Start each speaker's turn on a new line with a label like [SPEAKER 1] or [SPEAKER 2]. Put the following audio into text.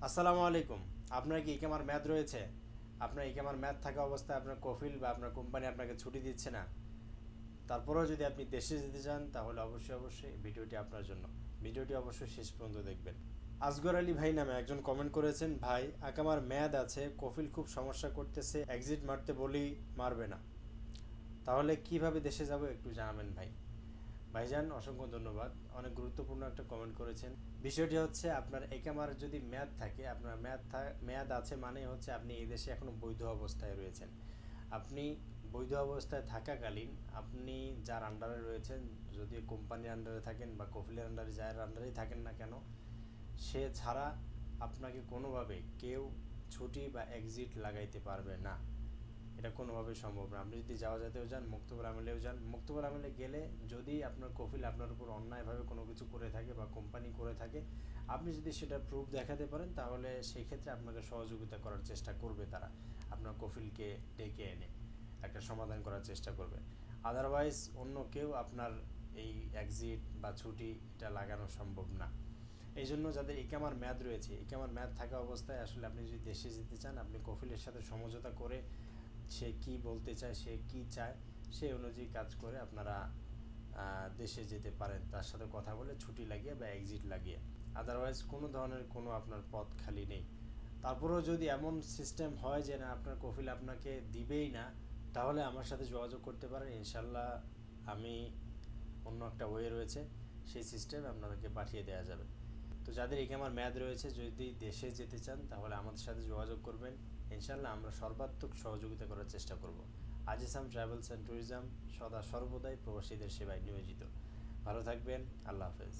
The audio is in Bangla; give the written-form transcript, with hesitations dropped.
[SPEAKER 1] আসসালামু আলাইকুম। আপনার কি ইকামার মেয়াদ রয়েছে? আপনার ইকামার মেয়াদ থাকা অবস্থায় আপনার কফিল বা আপনার কোম্পানি আপনাকে ছুটি দিচ্ছে না। তারপরেও যদি আপনি দেশে যেতে চান তাহলে অবশ্যই ভিডিওটি আপনার জন্য। ভিডিওটি অবশ্যই শেষ পর্যন্ত দেখবেন। আসগর আলী ভাই নামে একজন কমেন্ট করেছেন, ভাই আকামার মেয়াদ আছে, কফিল খুব সমস্যা করতেছে, এক্সিট মারতে বলি মারবে না, তাহলে কিভাবে দেশে যাব একটু জানাবেন ভাই। ভাইজান অসংখ্য ধন্যবাদ, অনেক গুরুত্বপূর্ণ একটা কমেন্ট করেছেন। বিষয়টি হচ্ছে আপনার একামার যদি মেয়াদ থাকে, আপনার মেয়াদ আছে মানে হচ্ছে আপনি এই দেশে এখনো বৈধ অবস্থায় রয়েছেন। আপনি বৈধ অবস্থায় থাকাকালীন আপনি যার আন্ডারে রয়েছেন, যদি কোম্পানির আন্ডারে থাকেন বা কফিলের আন্ডারে, যার আন্ডারেই থাকেন না কেন, সে ছাড়া আপনাকে কোনোভাবে কেউ ছুটি বা এক্সিট লাগাইতে পারবে না। এটা কোনোভাবেই সম্ভব না। আপনি যদি যাওয়া যেতেও যান, মুক্তবর আমেলেও যান, মুক্তবর আমেলে গেলে যদি আপনার কফিল আপনার উপর অন্যায়ভাবে কোনো কিছু করে থাকে বা কোম্পানি করে থাকে, আপনি যদি সেটা প্রুফ দেখাতে পারেন তাহলে সেই ক্ষেত্রে আপনাকে সহযোগিতা করার চেষ্টা করবে তারা, আপনার কফিলকে ডেকে এনে একটা সমাধান করার চেষ্টা করবে। আদারওয়াইজ অন্য কেউ আপনার এই এক্সিট বা ছুটি এটা লাগানো সম্ভব না। এই জন্য যাদের ইকামার মেয়াদ রয়েছে, ইকামার মেয়াদ থাকা অবস্থায় আসলে আপনি যদি দেশে যেতে চান, আপনি কফিলের সাথে সমঝোতা করে সে কি বলতে চায়, সে কি চায়, সেই অনুযায়ী কাজ করে আপনারা দেশে যেতে পারেন, তার সাথে কথা বলে ছুটি লাগিয়ে বা এক্সিট লাগিয়ে। আদারওয়াইজ কোনো ধরনের কোনো আপনার পথ খালি নেই। তারপরেও যদি এমন সিস্টেম হয় যে না আপনার কফিল আপনাকে দিবেই না, তাহলে আমার সাথে যোগাযোগ করতে পারেন, ইনশাল্লাহ আমি অন্য একটা ওয়ে রয়েছে, সেই সিস্টেমে আপনাদেরকে পাঠিয়ে দেওয়া যাবে। তো যাদের ইকামার মেয়াদ রয়েছে, যদি দেশে যেতে চান তাহলে আমাদের সাথে যোগাযোগ করবেন, ইনশাল্লাহ আমরা সর্বাত্মক সহযোগিতা করার চেষ্টা করব। আজিসাম ট্রাভেলস অ্যান্ড ট্যুরিজম সদা সর্বদাই প্রবাসীদের সেবায় নিয়োজিত। ভালো থাকবেন, আল্লাহ হাফেজ।